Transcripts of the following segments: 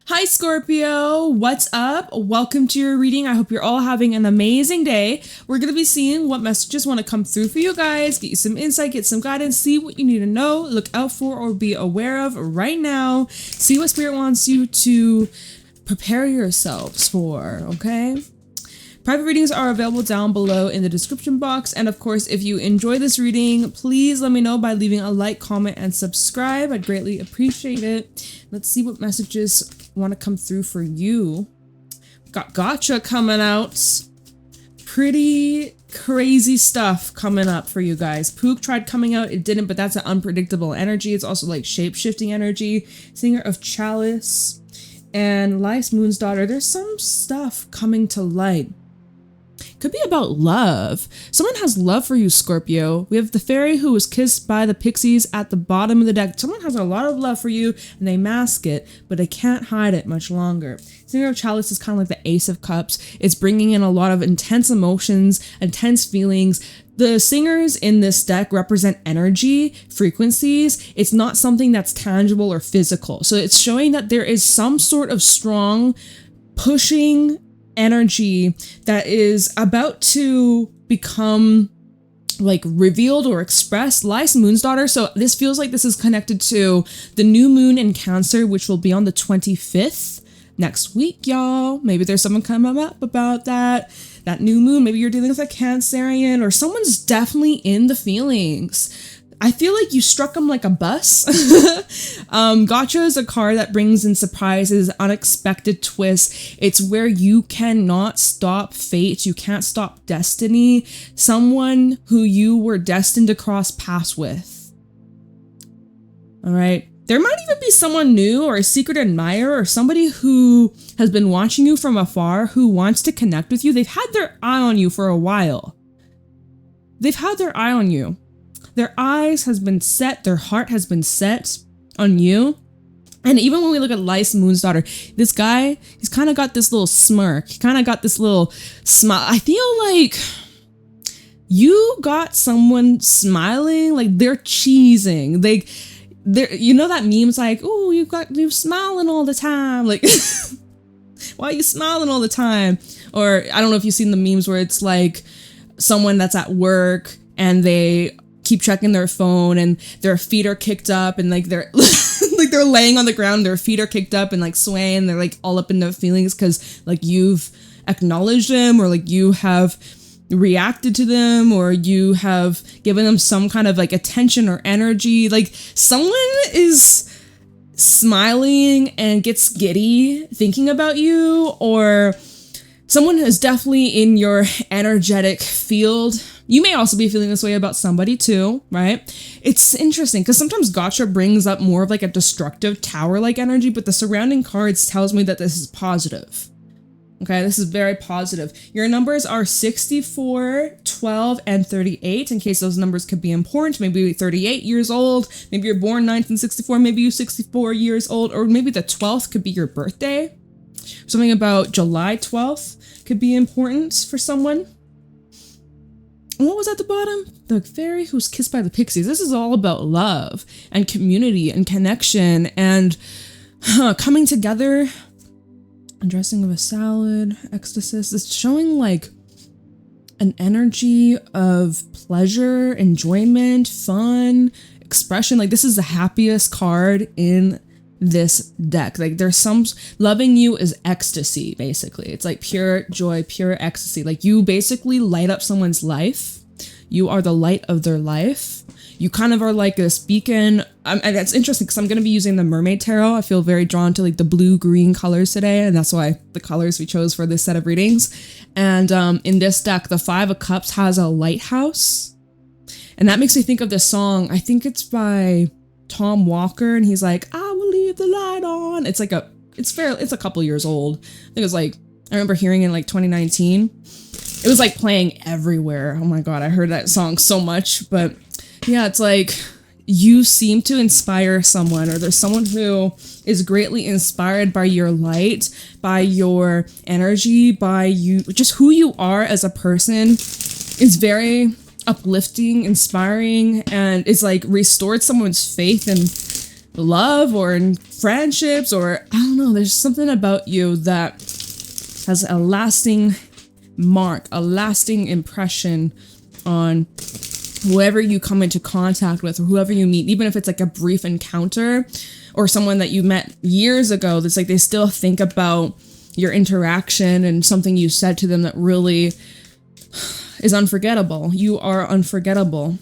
Hi Scorpio, what's up? Welcome to your reading. I hope you're all having an amazing day. We're going to be seeing what messages want to come through for you guys, get you some insight, get some guidance, see what you need to know, look out for, or be aware of right now. See what Spirit wants you to prepare yourselves for, okay? Private readings are available down below in the description box. And of course, if you enjoy this reading, please let me know by leaving a like, comment, and subscribe. I'd greatly appreciate it. Let's see what messages want to come through for you. Got Gotcha coming out. Pretty crazy stuff coming up for you guys. Pook tried coming out, it didn't, but that's an unpredictable energy. It's also like shape-shifting energy. Singer of Chalice and Life's Moon's Daughter. There's some stuff coming to light. Could be about love. Someone has love for you, Scorpio. We have the fairy who was kissed by the pixies at the bottom of the deck. Someone has a lot of love for you and they mask it, but they can't hide it much longer. Singer of Chalice is kind of like the Ace of Cups. It's bringing in a lot of intense emotions, intense feelings. The singers in this deck represent energy, frequencies. It's not something that's tangible or physical. So it's showing that there is some sort of strong pushing energy that is about to become like revealed or expressed. Life's Moon's Daughter. So this feels like this is connected to the new moon in Cancer, which will be on the 25th next week, y'all. Maybe there's someone coming up about that new moon. Maybe you're dealing with a Cancerian or someone's definitely in the feelings. I feel like you struck them like a bus. Gotcha is a card that brings in surprises, unexpected twists. It's where you cannot stop fate. You can't stop destiny. Someone who you were destined to cross paths with. All right. There might even be someone new or a secret admirer or somebody who has been watching you from afar who wants to connect with you. They've had their eye on you for a while. They've had their eye on you. Their eyes has been set, their heart has been set on you. And even when we look at Life's Moon's Daughter, this guy, he's kind of got this little smirk. He kind of got this little smile. I feel like you got someone smiling, like they're cheesing. They're, you know that meme's like, oh, you're smiling all the time. Like, why are you smiling all the time? Or I don't know if you've seen the memes where it's like someone that's at work and they keep checking their phone and their feet are kicked up and like they're like they're laying on the ground, their feet are kicked up and like swaying, they're like all up in their feelings because like you've acknowledged them or like you have reacted to them or you have given them some kind of like attention or energy. Like someone is smiling and gets giddy thinking about you, or someone is definitely in your energetic field. You may also be feeling this way about somebody too, right? It's interesting because sometimes Gotcha brings up more of like a destructive tower-like energy, but the surrounding cards tells me that this is positive. Okay, this is very positive. Your numbers are 64, 12, and 38, in case those numbers could be important. Maybe you're 38 years old, maybe you're born 1964, maybe you're 64 years old, or maybe the 12th could be your birthday. Something about July 12th could be important for someone. And what was at the bottom? The fairy who's kissed by the pixies. This is all about love and community and connection and coming together. Dressing of a salad, ecstasy. It's showing like an energy of pleasure, enjoyment, fun, expression. Like this is the happiest card in this deck. Like there's some loving you is ecstasy, basically. It's like pure joy, pure ecstasy. Like you basically light up someone's life. You are the light of their life. You kind of are like this beacon. And that's interesting because I'm going to be using the Mermaid Tarot. I feel very drawn to like the blue-green colors today. And that's why the colors we chose for this set of readings. And in this deck, the Five of Cups has a lighthouse. And that makes me think of this song. I think it's by Tom Walker. And he's like, I will leave the light on. It's like it's a couple years old. I think it was like, I remember hearing it in like 2019. It was like playing everywhere. Oh my God, I heard that song so much. But yeah, it's like you seem to inspire someone, or there's someone who is greatly inspired by your light, by your energy, by you, just who you are as a person is very uplifting, inspiring, and it's like restored someone's faith and love or in friendships, or I don't know, there's something about you that has a lasting mark, a lasting impression on whoever you come into contact with or whoever you meet, even if it's like a brief encounter or someone that you met years ago. That's like they still think about your interaction and something you said to them that really is unforgettable. You are unforgettable.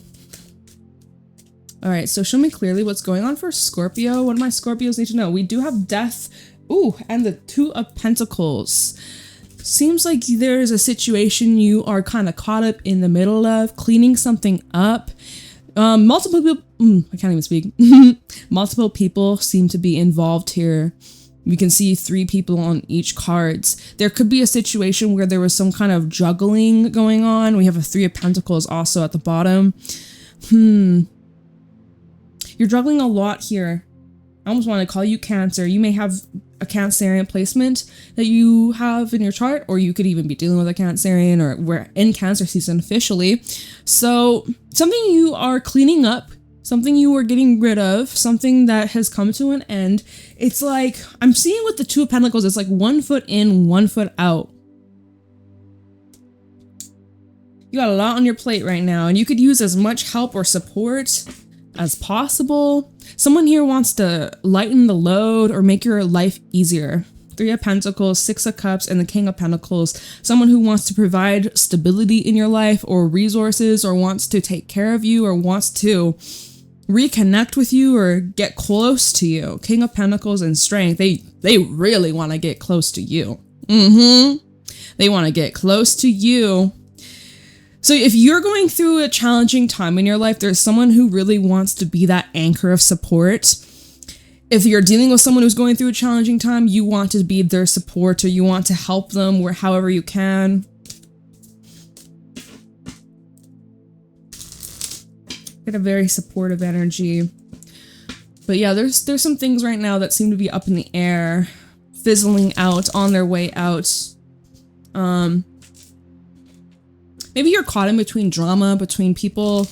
All right, so show me clearly what's going on for Scorpio. What do my Scorpios need to know? We do have death. Ooh, and the Two of Pentacles. Seems like there's a situation you are kind of caught up in the middle of, cleaning something up. Multiple people, I can't even speak. Multiple people seem to be involved here. You can see 3 people on each cards. There could be a situation where there was some kind of juggling going on. We have a 3 of Pentacles also at the bottom. You're juggling a lot here. I almost want to call you Cancer. You may have a Cancerian placement that you have in your chart, or you could even be dealing with a Cancerian, or we're in Cancer season officially. So something you are cleaning up, something you are getting rid of, something that has come to an end. It's like, I'm seeing with the Two of Pentacles, it's like 1 foot in, 1 foot out. You got a lot on your plate right now, and you could use as much help or support as possible. Someone here wants to lighten the load or make your life easier. 3 of Pentacles, 6 of Cups, and the King of Pentacles. Someone who wants to provide stability in your life or resources, or wants to take care of you, or wants to reconnect with you or get close to you. King of Pentacles and Strength. They really want to get close to you. They want to get close to you. So if you're going through a challenging time in your life, there's someone who really wants to be that anchor of support. If you're dealing with someone who's going through a challenging time, you want to be their support, or you want to help them where however you can. Get a very supportive energy. But yeah, there's some things right now that seem to be up in the air, fizzling out, on their way out. Maybe you're caught in between drama between people,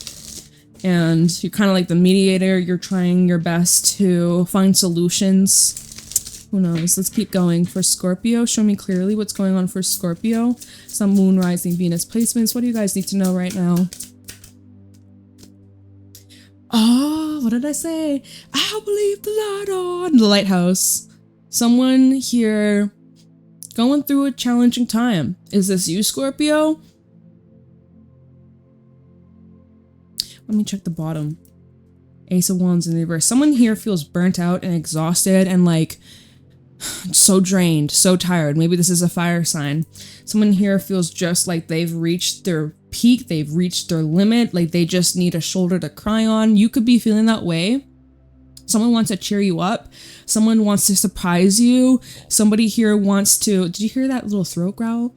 and you're kind of like the mediator. You're trying your best to find solutions. Who knows? Let's keep going for Scorpio. Show me clearly what's going on for Scorpio. Some Moon, Rising, Venus placements. What do you guys need to know right now? Oh, what did I say? I'll believe the light on. The Lighthouse. Someone here going through a challenging time. Is this you, Scorpio? Let me check the bottom. Ace of Wands in the reverse. Someone here feels burnt out and exhausted and like so drained, so tired. Maybe this is a fire sign. Someone here feels just like they've reached their peak. They've reached their limit. Like they just need a shoulder to cry on. You could be feeling that way. Someone wants to cheer you up. Someone wants to surprise you. Somebody here wants to... Did you hear that little throat growl?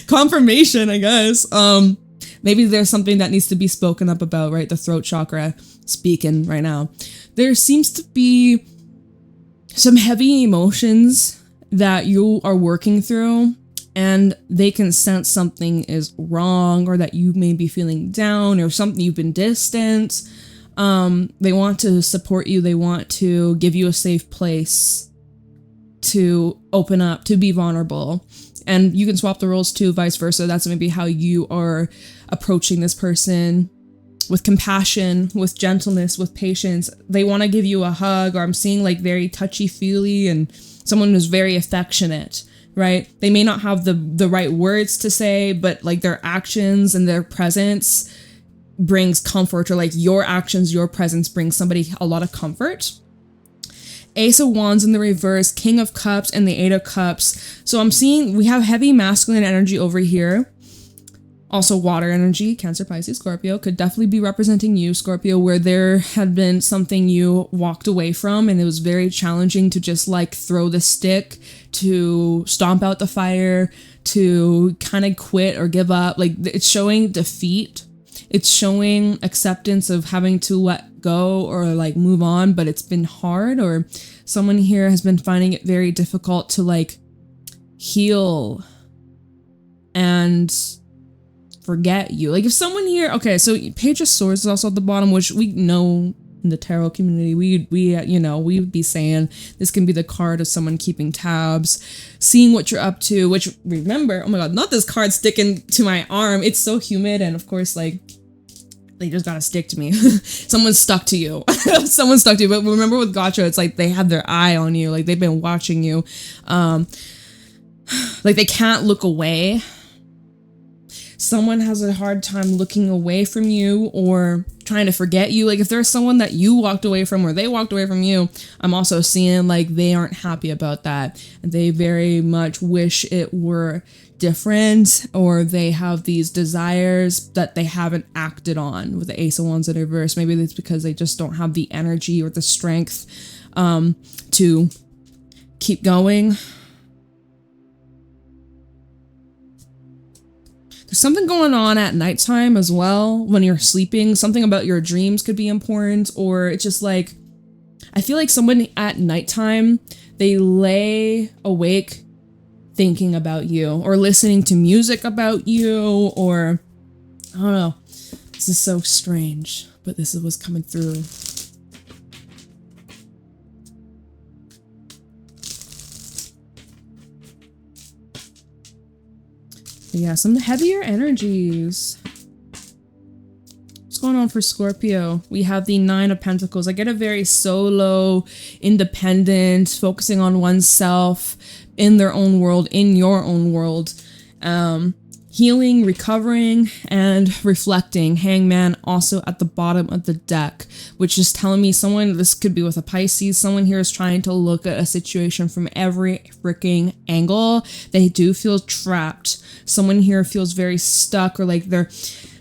Confirmation, I guess. Maybe there's something that needs to be spoken up about, right? The throat chakra speaking right now. There seems to be some heavy emotions that you are working through, and they can sense something is wrong, or that you may be feeling down, or something you've been distant. They want to support you. They want to give you a safe place to open up, to be vulnerable. And you can swap the roles too, vice versa. That's maybe how you are approaching this person, with compassion, with gentleness, with patience. They want to give you a hug, or I'm seeing like very touchy-feely, and someone who's very affectionate, right? They may not have the right words to say, but like their actions and their presence brings comfort, or like your actions, your presence brings somebody a lot of comfort. Ace of Wands in the reverse, King of Cups, and the 8 of Cups. So I'm seeing we have heavy masculine energy over here. Also water energy, Cancer, Pisces, Scorpio, could definitely be representing you, Scorpio, where there had been something you walked away from, and it was very challenging to just like throw the stick, to stomp out the fire, to kind of quit or give up. Like it's showing defeat. It's showing acceptance of having to let go or like move on, but it's been hard, or someone here has been finding it very difficult to like heal and forget you. Like if someone here, okay, so Page of Swords is also at the bottom, which we know in the tarot community, we would be saying this can be the card of someone keeping tabs, seeing what you're up to, which, remember, oh my god, not this card sticking to my arm. It's so humid, and of course, like, they just gotta stick to me. Someone's stuck to you. Someone's stuck to you. But remember with Gotcha, it's like they have their eye on you. Like, they've been watching you. Like, they can't look away. Someone has a hard time looking away from you or trying to forget you. Like, if there's someone that you walked away from or they walked away from you, I'm also seeing like they aren't happy about that. And they very much wish it were different, or they have these desires that they haven't acted on with the Ace of Wands in reverse. Maybe it's because they just don't have the energy or the strength to keep going. There's something going on at nighttime as well when you're sleeping. Something about your dreams could be important, or it's just like, I feel like someone at nighttime, they lay awake thinking about you or listening to music about you, or I don't know. This is so strange, but this is what's coming through. Yeah, some heavier energies. What's going on for Scorpio? We have the Nine of Pentacles. I get a very solo, independent, focusing on oneself, in their own world, in your own world. Healing, recovering, and reflecting. Hangman also at the bottom of the deck, which is telling me someone, this could be with a Pisces, someone here is trying to look at a situation from every freaking angle. They do feel trapped. Someone here feels very stuck, or like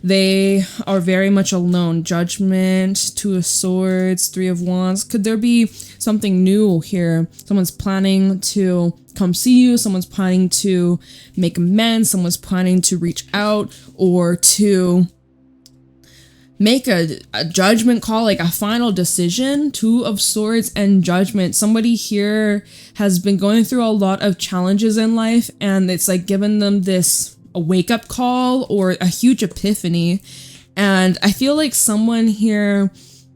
they are very much alone. Judgment, Two of Swords, Three of Wands. Could there be something new here? Someone's planning to come see you. Someone's planning to make amends. Someone's planning to reach out or to make a judgment call, like a final decision. Two of Swords and Judgment. Somebody here has been going through a lot of challenges in life, and it's like given them a wake-up call or a huge epiphany. And I feel like someone here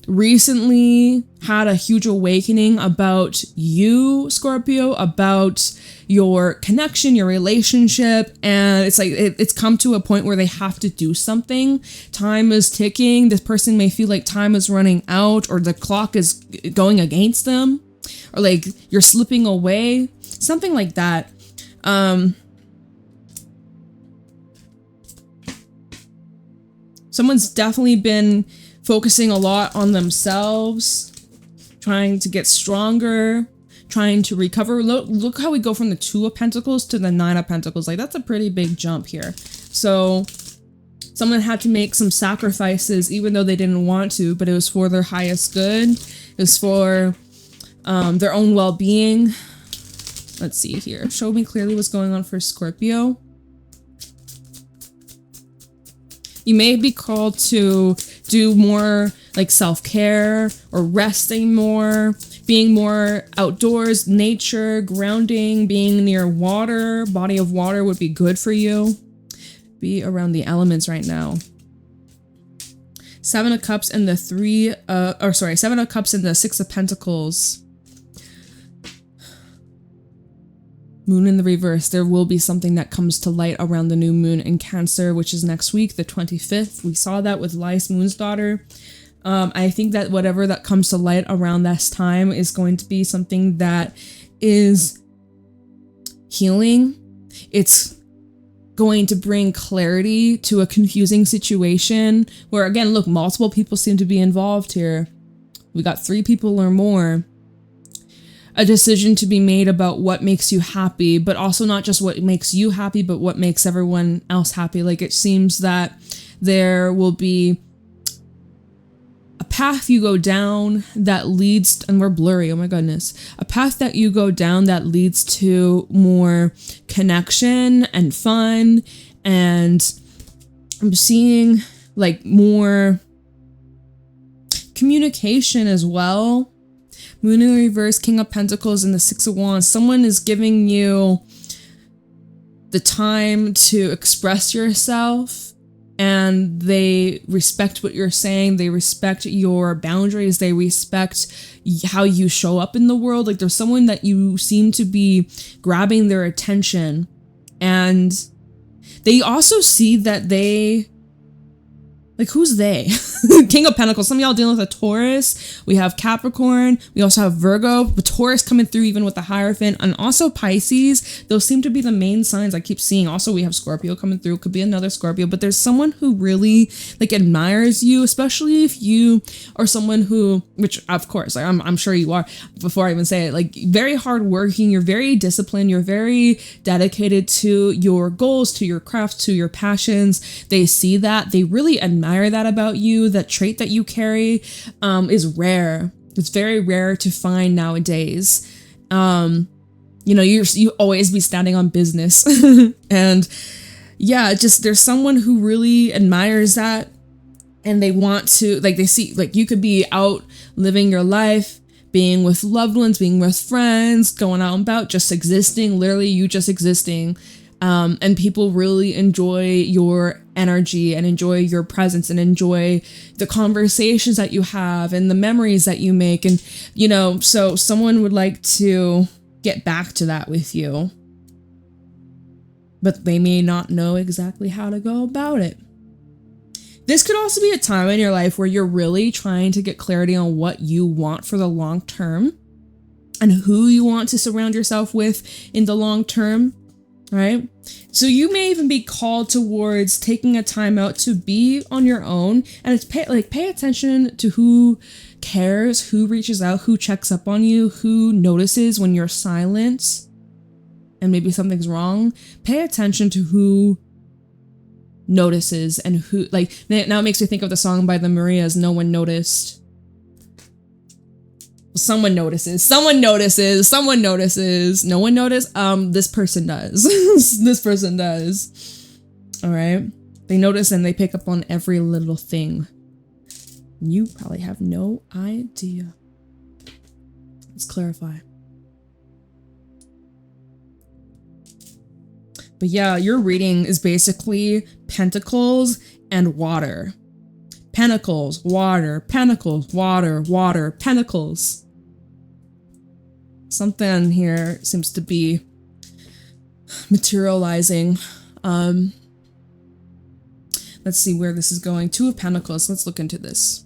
recently had a huge awakening about you, Scorpio, about your connection, your relationship, and it's like it's come to a point where they have to do something. Time is ticking. This person may feel like time is running out, or the clock is going against them, or like you're slipping away, something like that. Someone's definitely been focusing a lot on themselves, trying to get stronger, trying to recover. Look how we go from the Two of Pentacles to the Nine of Pentacles. Like, that's a pretty big jump here. So someone had to make some sacrifices, even though they didn't want to, but it was for their highest good. It was for their own well-being. Let's see here. Show me clearly what's going on for Scorpio. You may be called to do more like self-care or resting more, being more outdoors, nature, grounding, being near water. Body of water would be good for you. Be around the elements right now. Seven of Cups and the Seven of Cups and the Six of Pentacles. Moon in the reverse. There will be something that comes to light around the new moon in Cancer, which is next week, the 25th. We saw that with Lys Moon's daughter. I think that whatever that comes to light around this time is going to be something that is healing. It's going to bring clarity to a confusing situation where, again, look, multiple people seem to be involved here. We got 3 people or more. A decision to be made about what makes you happy, but also not just what makes you happy, but what makes everyone else happy. Like, it seems that there will be a path you go down that leads, and we're blurry, oh my goodness, a path that you go down that leads to more connection and fun, and I'm seeing like more communication as well. Moon in the reverse, King of Pentacles, and the Six of Wands. Someone is giving you the time to express yourself and they respect what you're saying. They respect your boundaries. They respect how you show up in the world. Like there's someone that you seem to be grabbing their attention, and they also see that they, like, who's they? King of Pentacles. Some of y'all dealing with a Taurus. We have Capricorn. We also have Virgo. The Taurus coming through even with the Hierophant. And also Pisces. Those seem to be the main signs I keep seeing. Also, we have Scorpio coming through. Could be another Scorpio. But there's someone who really, like, admires you. Especially if you are someone who, which, of course, like, I'm sure you are. Before I even say it, like, very hardworking. You're very disciplined. You're very dedicated to your goals, to your craft, to your passions. They see that. They really admire that about you. That trait that you carry is rare. It's very rare to find nowadays. You know, you always be standing on business. And yeah, just there's someone who really admires that, and they want to, like, they see, like, you could be out living your life, being with loved ones, being with friends, going out and about, just existing, literally you just existing. And people really enjoy your energy and enjoy your presence and enjoy the conversations that you have and the memories that you make. And, you know, so someone would like to get back to that with you, but they may not know exactly how to go about it. This could also be a time in your life where you're really trying to get clarity on what you want for the long term and who you want to surround yourself with in the long term. Right? So you may even be called towards taking a time out to be on your own, and it's pay attention to who cares, who reaches out, who checks up on you, who notices when you're silent and maybe something's wrong. Pay attention to who notices and who, like, now it makes me think of the song by the Marias, No One Noticed. Someone notices. No one noticed. This person does. This person does. All right. They notice and they pick up on every little thing. You probably have no idea. Let's clarify. But yeah, your reading is basically pentacles and water. Pentacles, water, pentacles, water, water, pentacles. Something here seems to be materializing. Let's see where this is going. Two of Pentacles. Let's look into this.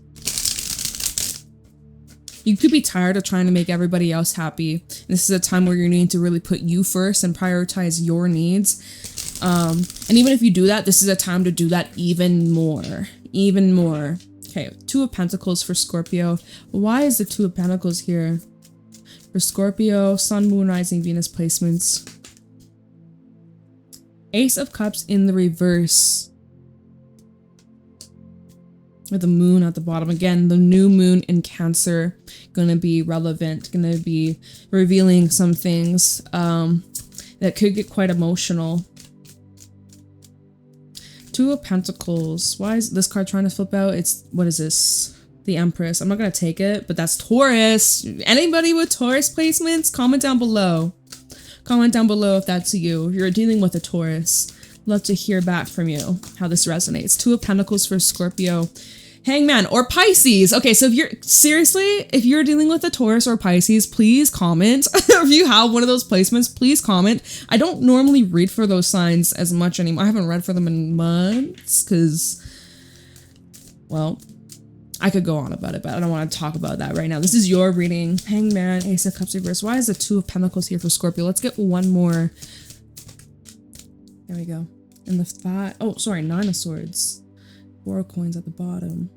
You could be tired of trying to make everybody else happy. This is a time where you need to really put you first and prioritize your needs. And even if you do that, this is a time to do that even more. Even more. Okay, Two of Pentacles for Scorpio. Why is the Two of Pentacles here? For Scorpio, Sun, Moon, Rising, Venus placements. Ace of Cups in the reverse. With the moon at the bottom. Again, the new moon in Cancer. Gonna be relevant. Gonna be revealing some things that could get quite emotional. Two of Pentacles. Why is this card trying to flip out? It's, what is this? The Empress. I'm not going to take it, but that's Taurus. Anybody with Taurus placements, comment down below. Comment down below if that's you. If you're dealing with a Taurus. Love to hear back from you, how this resonates. Two of Pentacles for Scorpio. Hangman or Pisces. Okay, so if you're, seriously, if you're dealing with a Taurus or Pisces, please comment. If you have one of those placements, please comment. I don't normally read for those signs as much anymore. I haven't read for them in months because, well, I could go on about it, but I don't want to talk about that right now. This is your reading. Hangman, Ace of Cups reverse. Why is the Two of Pentacles here for Scorpio? Let's get one more. There we go. And the five, oh, sorry, Nine of Swords. Four of Coins at the bottom.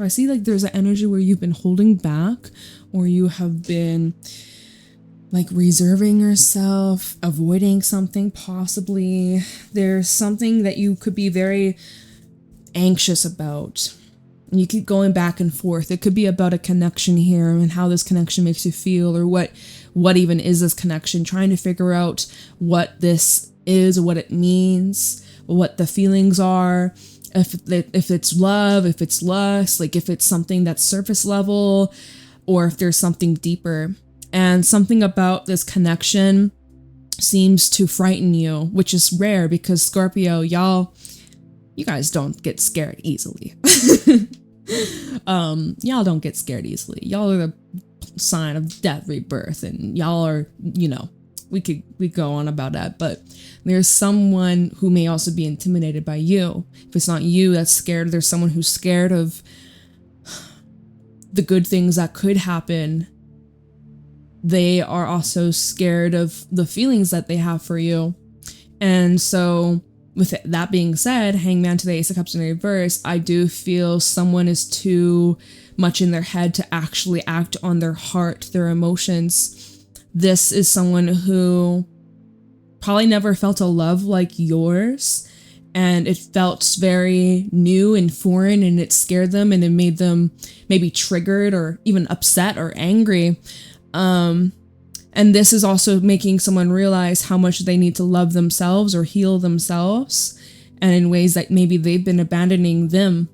I see like there's an energy where you've been holding back, or you have been like reserving yourself, avoiding something possibly. There's something that you could be very anxious about. And you keep going back and forth. It could be about a connection here and how this connection makes you feel, or what even is this connection. Trying to figure out what this is, what it means, what the feelings are. If it's love, if it's lust, like if it's something that's surface level, or if there's something deeper. And something about this connection seems to frighten you, which is rare because Scorpio, y'all you guys don't get scared easily. Y'all don't get scared easily. Y'all are the sign of death, rebirth, and y'all are, we go on about that, but there's someone who may also be intimidated by you. If it's not you that's scared, there's someone who's scared of the good things that could happen. They are also scared of the feelings that they have for you. And so with that being said, Hangman to the Ace of Cups in reverse, I do feel someone is too much in their head to actually act on their heart, their emotions. This is someone who probably never felt a love like yours, and it felt very new and foreign, and it scared them, and it made them maybe triggered or even upset or angry. And this is also making someone realize how much they need to love themselves or heal themselves, and in ways that maybe they've been abandoning them.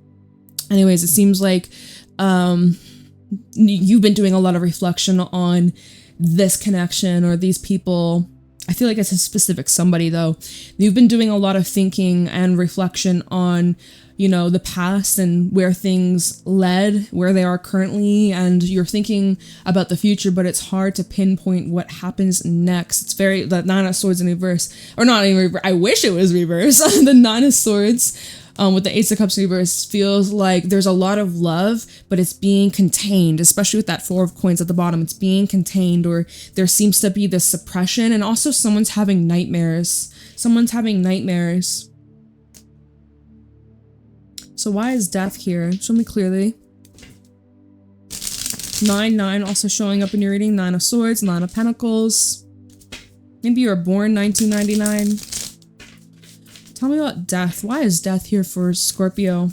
Anyways, it seems like you've been doing a lot of reflection on this connection or these people. I feel like it's a specific somebody though. You've been doing a lot of thinking and reflection on, the past and where things led, where they are currently, and you're thinking about the future, but it's hard to pinpoint what happens next. It's very, the Nine of Swords in reverse, or not in reverse, I wish it was reverse. The Nine of Swords with the Ace of Cups in reverse feels like there's a lot of love, but it's being contained, especially with that Four of Coins at the bottom. It's being contained, or there seems to be this suppression, and also someone's having nightmares. Someone's having nightmares. So why is death here? Show me clearly. 9-9 also showing up in your reading. 9 of Swords, 9 of Pentacles. Maybe you were born 1999. Tell me about death. Why is death here for Scorpio?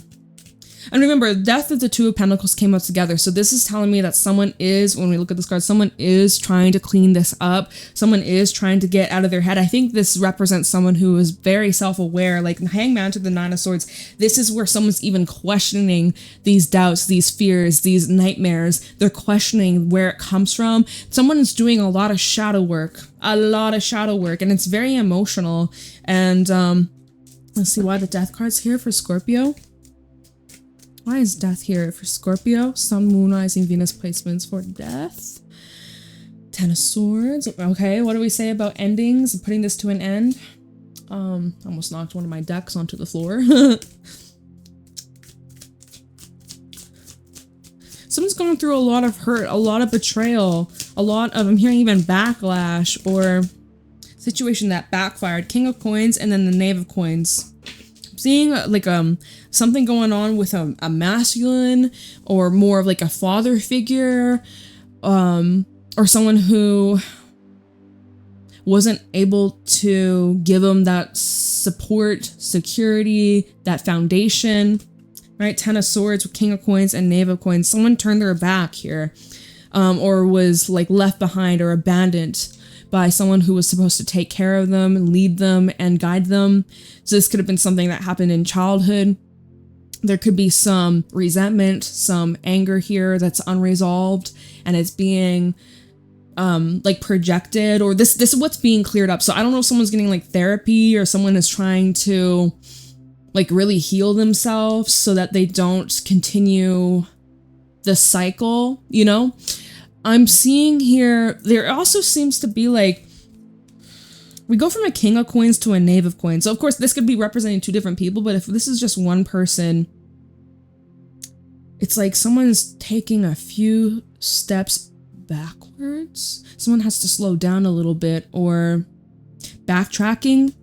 And remember, death of the Two of Pentacles came out together. So this is telling me that someone is, when we look at this card, someone is trying to clean this up. Someone is trying to get out of their head. I think this represents someone who is very self-aware. Like Hangman to the Nine of Swords. This is where someone's even questioning these doubts, these fears, these nightmares. They're questioning where it comes from. Someone is doing a lot of shadow work. A lot of shadow work. And it's very emotional. And let's see why the death card's here for Scorpio. Why is death here for Scorpio? Sun, Moon, Rising, Venus placements for death. 10 of Swords. Okay, what do we say about endings and putting this to an end? Almost knocked one of my decks onto the floor. Someone's going through a lot of hurt, a lot of betrayal, a lot of, I'm hearing even backlash or situation that backfired. King of Coins and then the Knave of Coins. Seeing like something going on with a masculine or more of like a father figure, or someone who wasn't able to give them that support, security, that foundation, right? 10 of Swords with King of Coins and Knave of Coins. Someone turned their back here, or was like left behind or abandoned by someone who was supposed to take care of them, lead them, and guide them. So this could have been something that happened in childhood. There could be some resentment, some anger here that's unresolved, and it's being like projected, or this is what's being cleared up. So I don't know if someone's getting like therapy, or someone is trying to like really heal themselves so that they don't continue the cycle, I'm seeing here, there also seems to be like, we go from a King of Coins to a Knave of Coins. So of course this could be representing two different people, but if this is just one person, it's like someone's taking a few steps backwards. Someone has to slow down a little bit, or backtracking,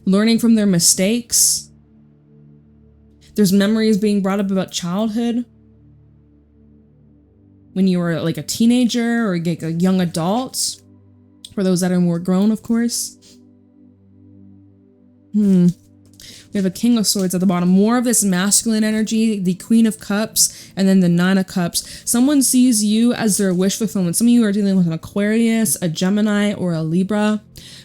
learning from their mistakes. There's memories being brought up about childhood, when you were like a teenager or like a young adult, for those that are more grown, of course. We have a King of Swords at the bottom. More of this masculine energy, the Queen of Cups, and then the Nine of Cups. Someone sees you as their wish fulfillment. Some of you are dealing with an Aquarius, a Gemini, or a Libra.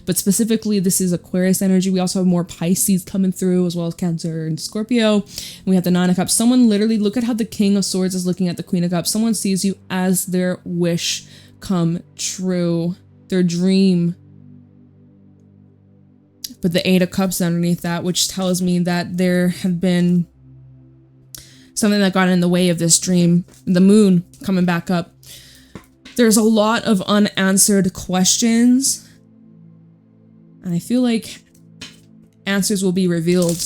But specifically, this is Aquarius energy. We also have more Pisces coming through, as well as Cancer and Scorpio. And we have the Nine of Cups. Someone literally, look at how the King of Swords is looking at the Queen of Cups. Someone sees you as their wish come true. Their dream. But the Eight of Cups underneath that, which tells me that there had been something that got in the way of this dream. The moon coming back up. There's a lot of unanswered questions. And I feel like answers will be revealed.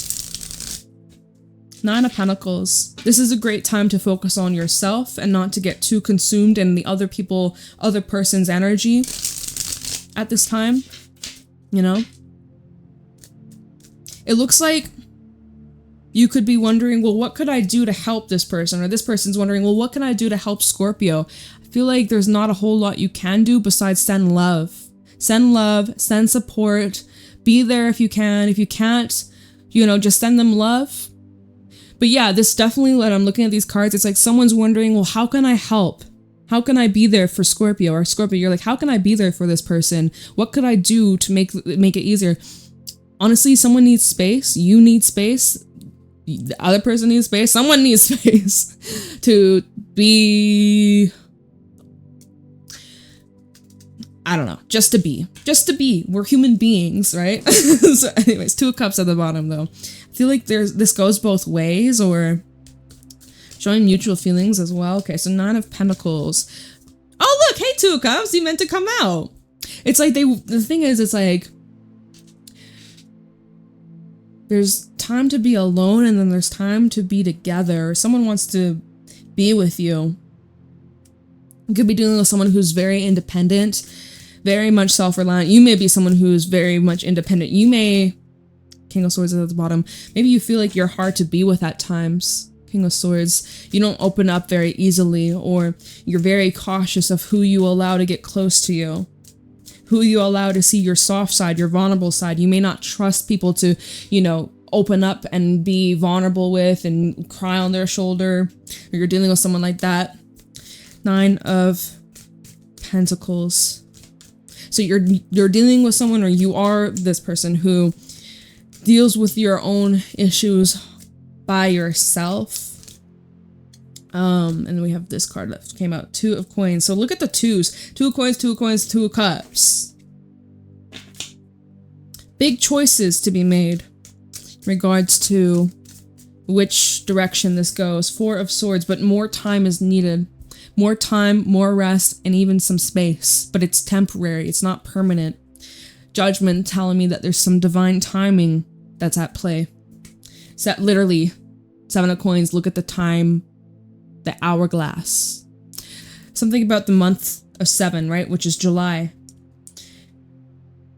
Nine of Pentacles. This is a great time to focus on yourself and not to get too consumed in the other person's energy at this time. You know? It looks like you could be wondering, well, what could I do to help this person? Or this person's wondering, well, what can I do to help Scorpio? I feel like there's not a whole lot you can do besides send love. Send love, send support, be there if you can. If you can't, you know, just send them love. But yeah, this definitely, when I'm looking at these cards, it's like someone's wondering, well, how can I help? How can I be there for Scorpio? Or Scorpio, you're like, how can I be there for this person? What could I do to make it easier? Honestly, someone needs space. You need space. The other person needs space. Someone needs space to be, I don't know, just to be. We're human beings, right? So anyways, Two of Cups at the bottom though. I feel like this goes both ways, or showing mutual feelings as well. Okay, so Nine of Pentacles. Oh look, hey Two of Cups, you meant to come out. It's like the thing is, it's like there's time to be alone and then there's time to be together. Someone wants to be with you. You could be dealing with someone who's very independent, very much self-reliant. You may be someone who's very much independent. You may, King of Swords is at the bottom. Maybe you feel like you're hard to be with at times. King of Swords, you don't open up very easily, or you're very cautious of who you allow to get close to you. Who you allow to see your soft side, your vulnerable side. You may not trust people to, you know, open up and be vulnerable with and cry on their shoulder, or you're dealing with someone like that. Nine of Pentacles. So you're dealing with someone, or you are this person who deals with your own issues by yourself. And we have this card that came out, Two of Coins. So look at the twos. Two of Coins, Two of Coins, Two of Cups. Big choices to be made in regards to which direction this goes. Four of Swords, but more time is needed. More time, more rest, and even some space. But it's temporary. It's not permanent. Judgment telling me that there's some divine timing that's at play. So that literally, Seven of Coins, look at the time, the hourglass. Something about the month of 7, right? Which is July.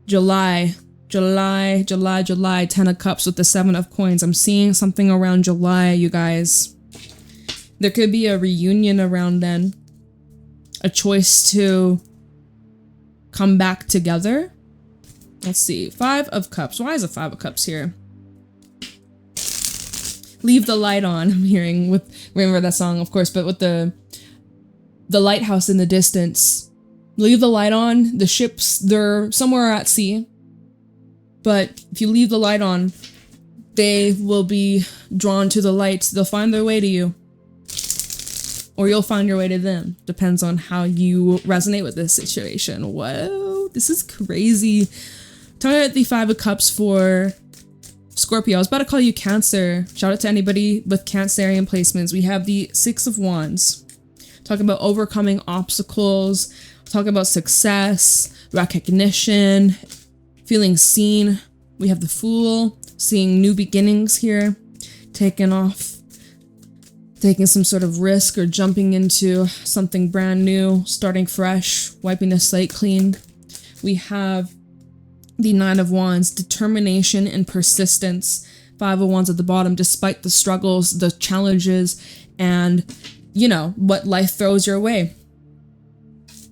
July, 10 of Cups with the 7 of Coins. I'm seeing something around July, you guys. There could be a reunion around then. A choice to come back together. Let's see. 5 of Cups. Why is a 5 of Cups here? Leave the light on. I'm hearing remember that song, of course, but with the lighthouse in the distance. Leave the light on. The ships, they're somewhere at sea. But if you leave the light on, they will be drawn to the light. They'll find their way to you. Or you'll find your way to them. Depends on how you resonate with this situation. Whoa, this is crazy. Talking about the 5 of Cups for Scorpio. I was about to call you Cancer. Shout out to anybody with Cancerian placements. We have the 6 of Wands. Talking about overcoming obstacles. Talking about success, recognition, feeling seen. We have the Fool. Seeing new beginnings here. Taking some sort of risk or jumping into something brand new. Starting fresh. Wiping the slate clean. We have the 9 of Wands, determination and persistence. 5 of Wands at the bottom, despite the struggles, the challenges, and, you know, what life throws your way.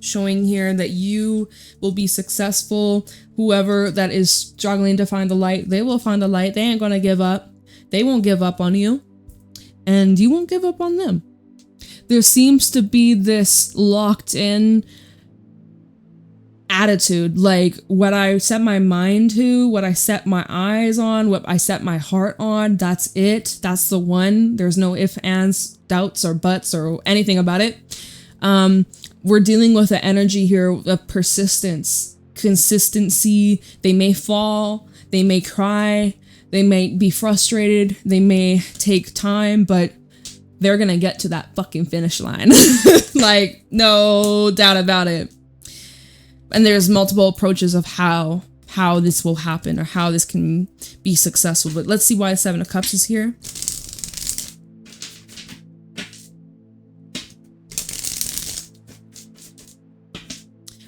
Showing here that you will be successful. Whoever that is struggling to find the light, they will find the light. They ain't gonna give up. They won't give up on you. And you won't give up on them. There seems to be this locked in attitude, like what I set my mind to, what I set my eyes on, what I set my heart on, that's it. That's the one. There's no ifs, ands, doubts, or buts, or anything about it. We're dealing with the energy here of persistence, consistency. They may fall, They may cry, they may be frustrated, they may take time, but they're gonna get to that fucking finish line. Like, no doubt about it. And there's multiple approaches of how this will happen or how this can be successful. But let's see why the Seven of Cups is here.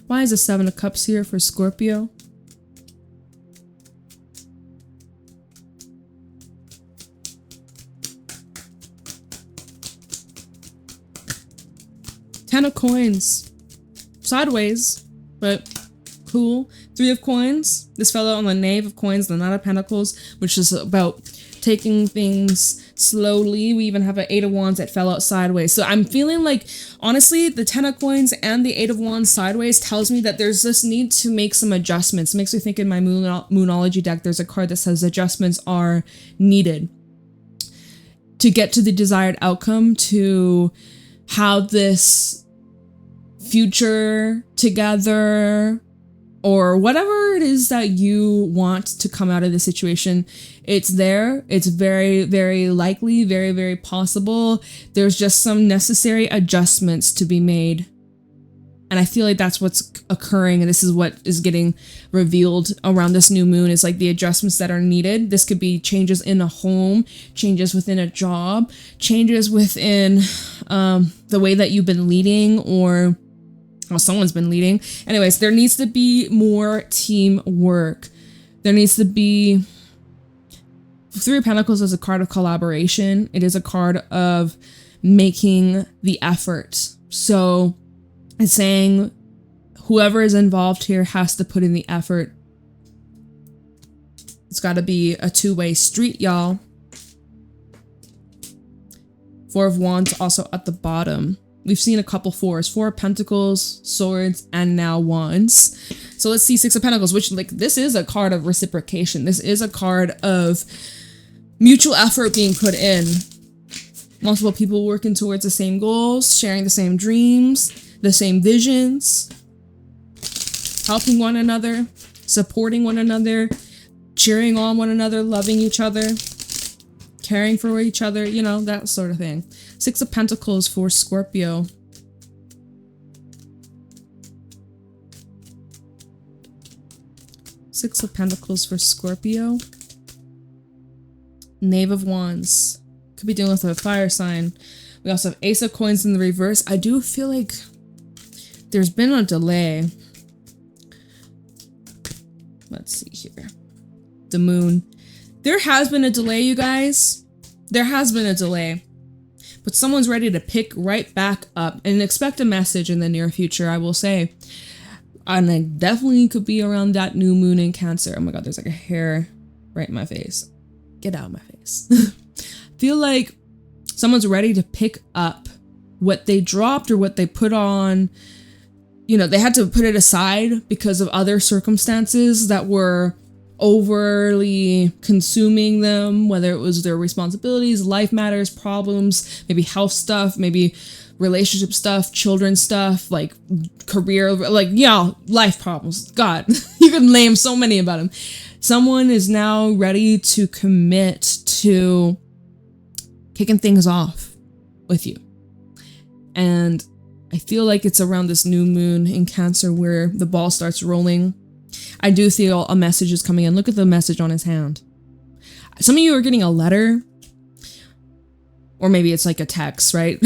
Why is the Seven of Cups here for Scorpio? Ten of Coins. Sideways, but cool. Three of Coins. This fell out on the Knave of Coins, the Knight of Pentacles, which is about taking things slowly. We even have an Eight of Wands that fell out sideways. So I'm feeling like, honestly, the Ten of Coins and the Eight of Wands sideways tells me that there's this need to make some adjustments. It makes me think in my Moonology deck, there's a card that says adjustments are needed to get to the desired outcome, to have this future together, or whatever it is that you want to come out of the situation. It's there. It's very, very likely, very, very possible. There's just some necessary adjustments to be made. And I feel like that's what's occurring, and this is what is getting revealed around this new moon, is like the adjustments that are needed. This could be changes in a home, changes within a job, changes within the way that you've been leading, or someone's been leading. Anyways, there needs to be more teamwork. There needs to be... Three of Pentacles is a card of collaboration. It is a card of making the effort. So it's saying whoever is involved here has to put in the effort. It's got to be a two-way street, y'all. Four of Wands also at the bottom. We've seen a couple fours. Four of Pentacles, Swords, and now Wands. So let's see Six of Pentacles, which, like, this is a card of reciprocation. This is a card of mutual effort being put in. Multiple people working towards the same goals, sharing the same dreams, the same visions, helping one another, supporting one another, cheering on one another, loving each other, caring for each other, you know, that sort of thing. Six of Pentacles for Scorpio. Six of Pentacles for Scorpio. Knave of Wands. Could be dealing with a fire sign. We also have Ace of Coins in the reverse. I do feel like there's been a delay. Let's see here. The moon. There has been a delay, you guys. There has been a delay. But someone's ready to pick right back up and expect a message in the near future, I will say. And I definitely could be around that new moon in Cancer. Oh my god, there's like a hair right in my face. Get out of my face. Feel like someone's ready to pick up what they dropped or what they put on. You know, they had to put it aside because of other circumstances that were overly consuming them, whether it was their responsibilities, life matters, problems, maybe health stuff, maybe relationship stuff, children stuff, like career, like, yeah, life problems. God, you can name so many about them. Someone is now ready to commit to kicking things off with you. And I feel like it's around this new moon in Cancer where the ball starts rolling. I do feel a message is coming in. Look at the message on his hand. Some of you are getting a letter. Or maybe it's like a text, right?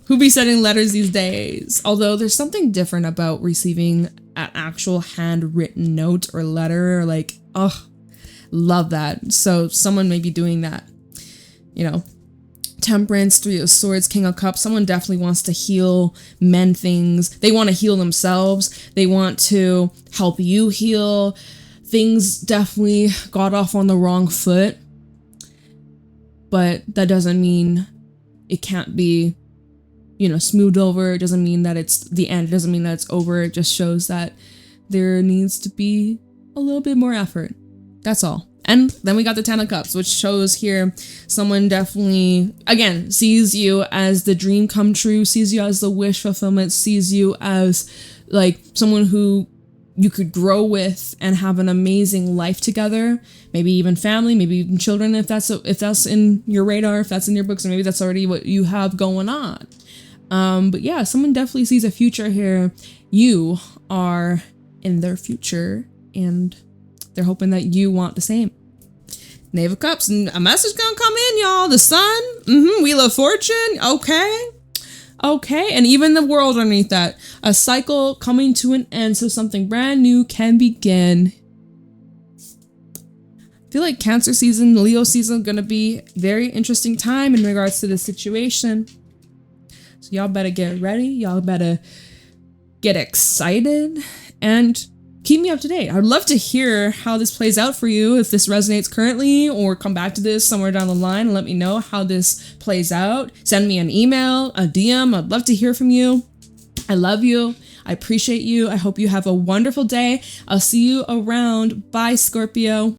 Who be sending letters these days? Although there's something different about receiving an actual handwritten note or letter. Or like, oh, love that. So someone may be doing that. You know, Temperance, Three of Swords, King of Cups. Someone definitely wants to heal, mend things. They want to heal themselves. They want to help you heal. Things definitely got off on the wrong foot. But that doesn't mean it can't be, you know, smoothed over. It doesn't mean that it's the end. It doesn't mean that it's over. It just shows that there needs to be a little bit more effort. That's all. And then we got the Ten of Cups, which shows here someone definitely, again, sees you as the dream come true, sees you as the wish fulfillment, sees you as like someone who you could grow with and have an amazing life together. Maybe even family, maybe even children, if that's in your radar, if that's in your books, or maybe that's already what you have going on. But yeah, someone definitely sees a future here. You are in their future, and they're hoping that you want the same. Knave of Cups, a message gonna come in, y'all. The Sun, Wheel of Fortune, okay, and even the World underneath that. A cycle coming to an end, so something brand new can begin. I feel like Cancer season, Leo season, gonna be very interesting time in regards to this situation. So y'all better get ready. Y'all better get excited and keep me up to date. I'd love to hear how this plays out for you, if this resonates currently, or come back to this somewhere down the line and let me know how this plays out. Send me an email, a DM. I'd love to hear from you. I love you. I appreciate you. I hope you have a wonderful day. I'll see you around. Bye, Scorpio.